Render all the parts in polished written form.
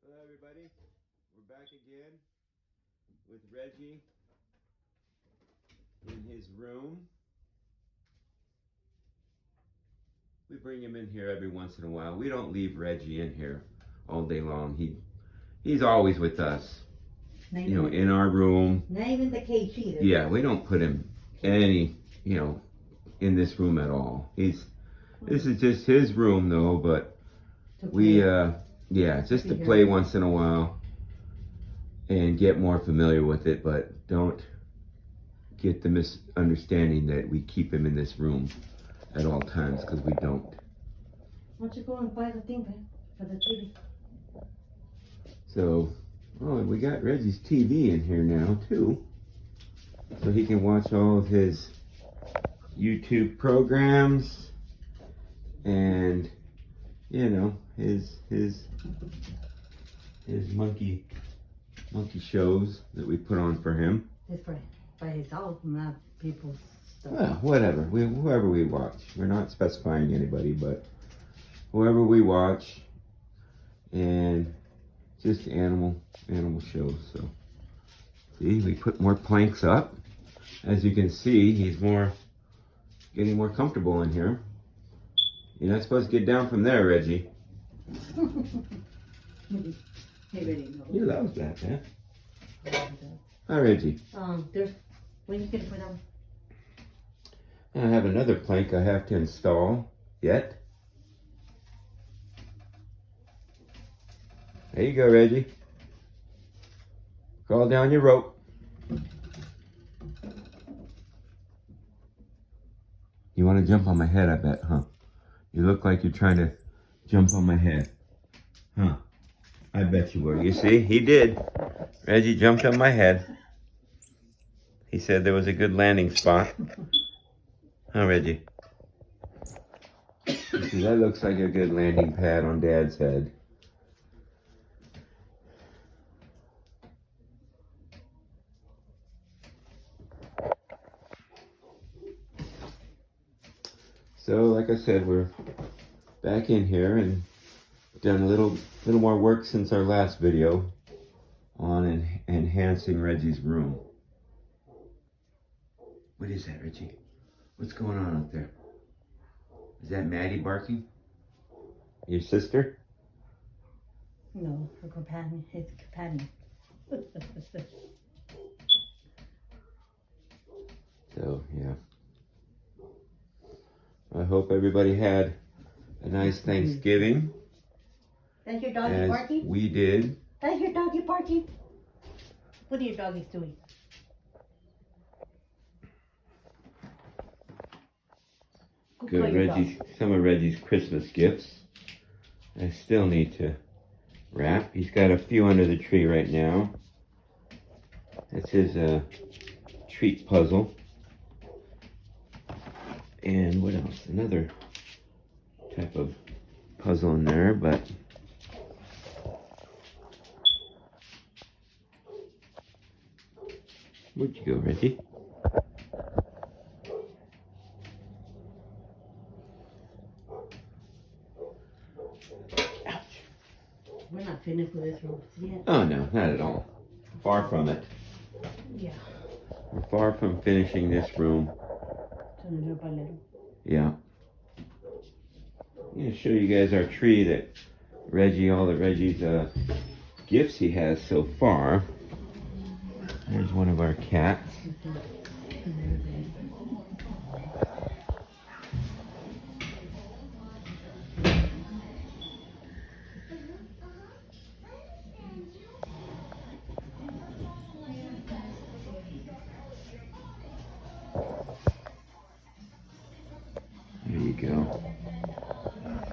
Hello everybody, we're back again with Reggie in his room. We bring him in here every once in a while. We don't leave Reggie in here all day long. He's always with us, in our room. Not even the cage either. Yeah, we don't put him in this room at all. This is just his room though, but just to play once in a while and get more familiar with it, but don't get the misunderstanding that we keep him in this room at all times, because we don't. Why don't you go and buy the thing, babe, for the TV? So, we got Reggie's TV in here now too, so he can watch all of his YouTube programs and his monkey shows that we put on for him. It's by himself, not people's stuff. Well, whatever. Whoever we watch. We're not specifying anybody, but whoever we watch, and just animal shows. So, see, we put more planks up. As you can see, he's getting more comfortable in here. You're not supposed to get down from there, Reggie. Hey, Reggie, no. He loves that, man. Hi, Reggie. When you gonna put on? I have another plank I have to install yet. There you go, Reggie. Crawl down your rope. You want to jump on my head, I bet, huh? You look like you're trying to jump on my head. Huh? I bet you were. You see, he did. Reggie jumped on my head. He said there was a good landing spot. Huh, Reggie? See, that looks like a good landing pad on Dad's head. So, like I said, we're back in here and done a little more work since our last video on enhancing Reggie's room. What is that, Reggie? What's going on out there? Is that Maddie barking? Your sister? No, her companion. His companion. So, yeah. I hope everybody had a nice Thanksgiving. That's your doggy barking? We did. That's your doggy barking? What are your doggies doing? Good. Some of Reggie's Christmas gifts. I still need to wrap. He's got a few under the tree right now. That's his treat puzzle. And what else? Another type of puzzle in there, but where'd you go, Reggie? We're not finished with this room yet. Oh no, not at all. Far from it. Yeah. We're far from finishing this room. Little by little. Yeah. I'm going to show you guys our tree that all of Reggie's gifts he has so far. There's one of our cats. There you go.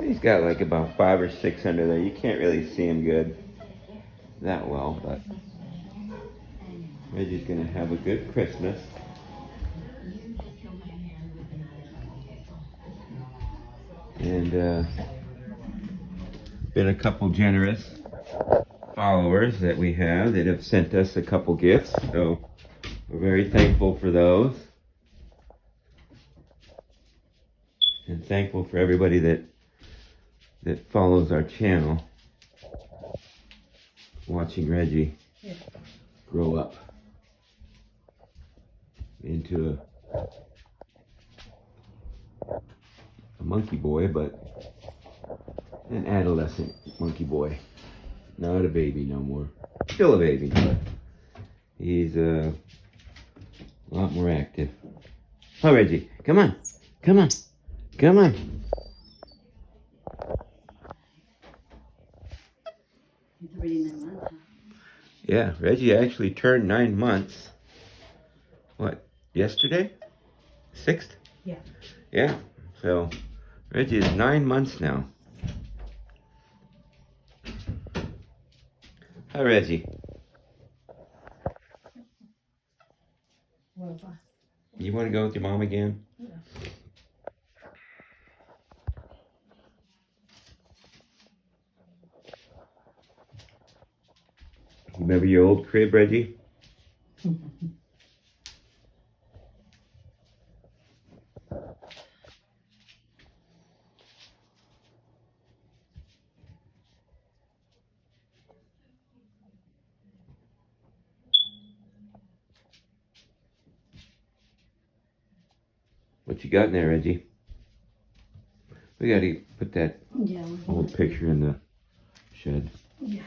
He's got like about 5 or 6 under there. You can't really see him that well, but Reggie's gonna have a good Christmas. And been a couple generous followers that we have that have sent us a couple gifts, so we're very thankful for those. And thankful for everybody that follows our channel. watching Reggie Yeah. grow up into a monkey boy, but an adolescent monkey boy. Not a baby no more. Still a baby, but he's a lot more active. Oh, Reggie, come on. Come on. Come on. He's already 9 months, huh? Yeah, Reggie actually turned 9 months. What, yesterday? 6th? Yeah. Yeah, so Reggie is 9 months now. Hi, Reggie. What about? You want to go with your mom again? Yeah. You remember your old crib, Reggie? What you got in there, Reggie? We gotta put that Yeah. old picture in the shed. Yeah.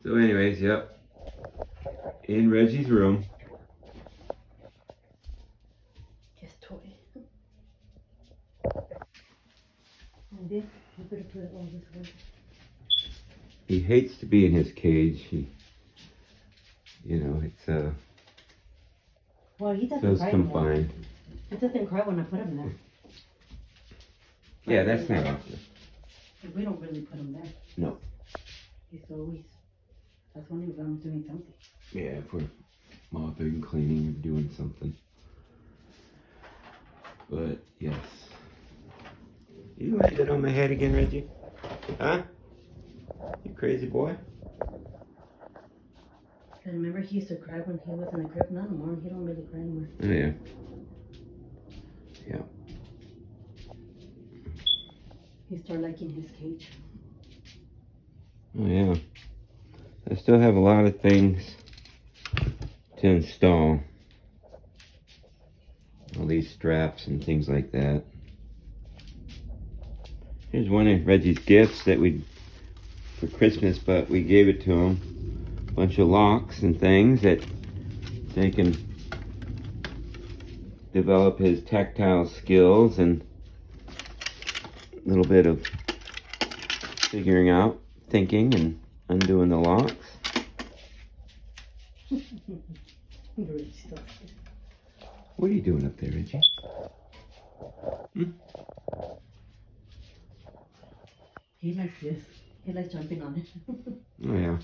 So anyways, yep. In Reggie's room. His toy. And this, you better put it all this way. He hates to be in his cage. It's Well, he doesn't feels cry anymore. confined. He doesn't cry when I put him there. Yeah, that's not awesome. We don't really put him there. No. He's always, that's when I'm doing something. Yeah, if we're mopping, cleaning, or doing something. But, yes. You landed on my head again, Reggie? Huh? You crazy boy? Cause remember he used to cry when he was in the crib? Not anymore. He don't really cry anymore. Oh, yeah. Yeah. He started liking his cage. Oh, yeah. I still have a lot of things to install. All these straps and things like that. Here's one of Reggie's gifts that for Christmas, but we gave it to him. A bunch of locks and things that they can develop his tactile skills and a little bit of figuring out, thinking, and undoing the locks. What are you doing up there, Reggie? He likes this. He likes jumping on it. Oh, yeah.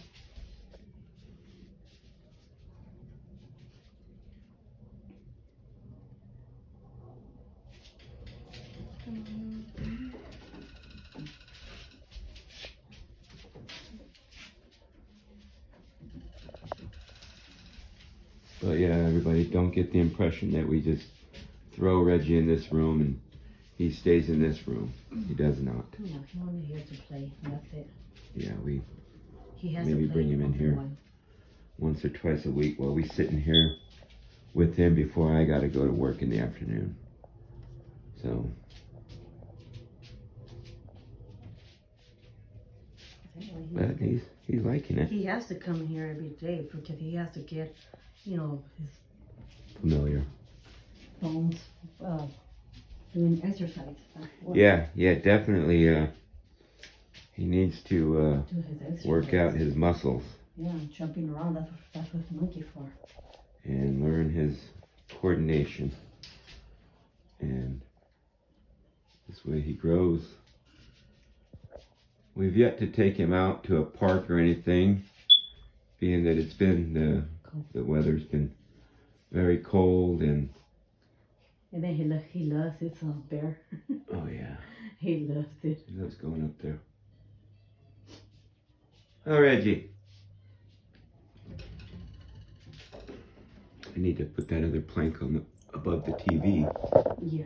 But yeah, everybody, don't get the impression that we just throw Reggie in this room and he stays in this room. He does not. No, he only here to play. That's it. Yeah, He has maybe to play bring him in once a here while. once or twice a week while we sit in here with him before I gotta go to work in the afternoon. So, but he's liking it. He has to come here every day because he has to get, his Familiar. bones doing exercise. Yeah, definitely. He needs to Do his exercise. work out his muscles Yeah, jumping around. That's what the monkey for. and learn his coordination. And this way he grows. We've yet to take him out to a park or anything, being that it's been the weather's been very cold and then he loves his bear. oh yeah, He loves it. he loves going up there. Oh, Reggie. I need to put that other plank on above the TV. Yeah.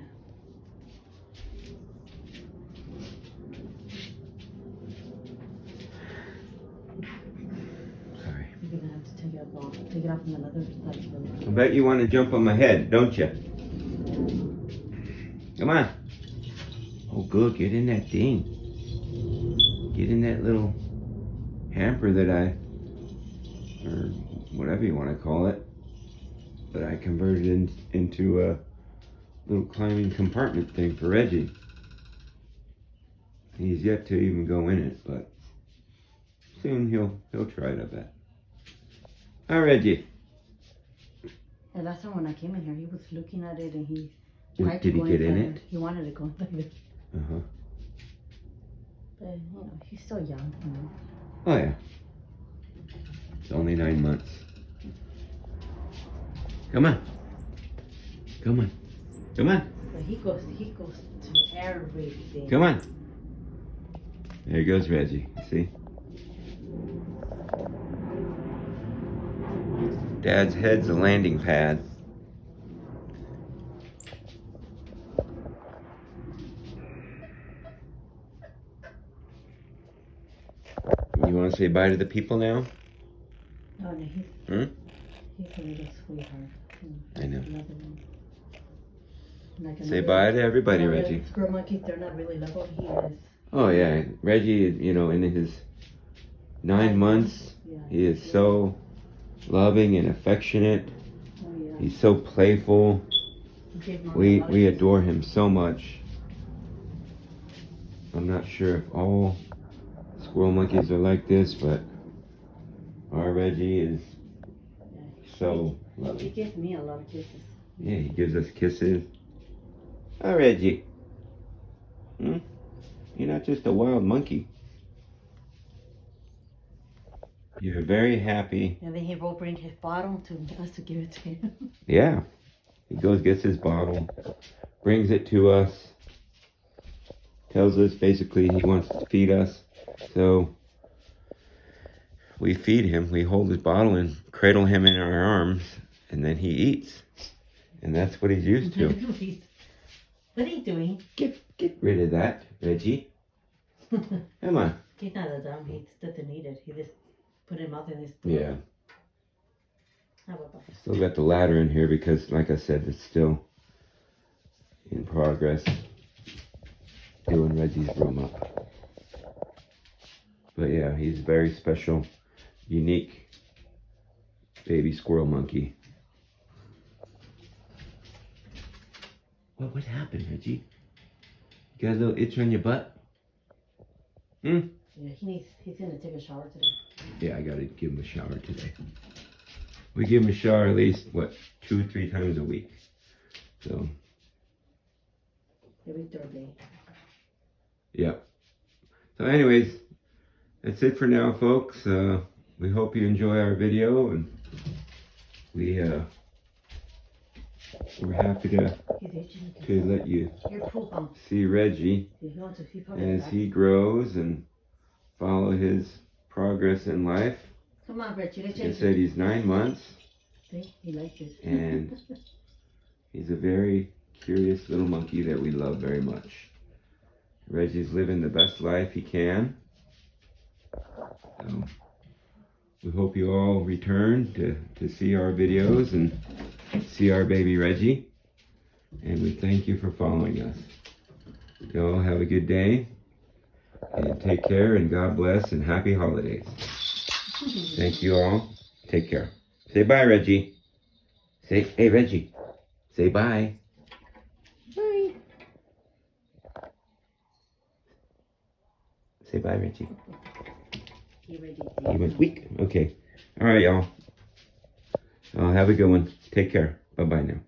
Sorry. You're gonna have to take it off. Take it off from another side. I bet you want to jump on my head, don't you? Come on. Oh, good. Get in that thing. Get in that little hamper that or whatever you want to call it, that I converted into a little climbing compartment thing for Reggie. He's yet to even go in it, but soon he'll try it, I bet. Hi, Reggie. The last time when I came in here, he was looking at it and he Did he get in it? He wanted to go inside it. Uh-huh. But, you know, he's still young, you know. Oh, yeah. It's only 9 months. Come on. Come on. Come on. But he goes to everything. Come on. There goes Reggie. See? Dad's head's a landing pad. You want to say bye to the people now? No, he's a little sweetheart. I know. Another one. Like Say bye to everybody, Reggie. Squirrel monkeys, they're not really lovable. He is. Oh, yeah. Reggie, in his 9 months, Yeah. he is so loving and affectionate. Oh, yeah. He's so playful. We adore him so much. I'm not sure if all squirrel monkeys are like this, but our Reggie is so He loving. gives me a lot of kisses. Yeah, he gives us kisses. Hi, Reggie. You're not just a wild monkey. You're very happy. And then he will bring his bottle to us to give it to him. Yeah. He goes, gets his bottle, brings it to us, tells us basically he wants to feed us. So we feed him, we hold his bottle and cradle him in our arms, and then he eats. And that's what he's used to. What are you doing? Get rid of that, Reggie. Come on. He's not a dumb. He doesn't need it. He just put him out in his throat. Yeah. How about that? Still got the ladder in here because, like I said, it's still in progress. Doing Reggie's room up. But yeah, he's a very special, unique baby squirrel monkey. What happened, Reggie? You got a little itch on your butt? Yeah, he's gonna take a shower today. Yeah, I gotta give him a shower today. We give him a shower at least, 2-3 times a week. So. Every third day. Yeah. So anyways, that's it for now, folks. We hope you enjoy our video, and we're happy to let you see Reggie as he grows and follow his progress in life. Come on, Reggie. Like I said, he's 9 months. See, he likes it. And he's a very curious little monkey that we love very much. Reggie's living the best life he can. So we hope you all return to see our videos and see our baby Reggie. And we thank you for following us. You all have a good day. And take care, and God bless, and happy holidays. Thank you all. Take care. Say bye, Reggie. Hey, Reggie. Say bye. Bye. Say bye, Reggie. He went weak. Okay. All right, y'all. Have a good one. Take care. Bye-bye now.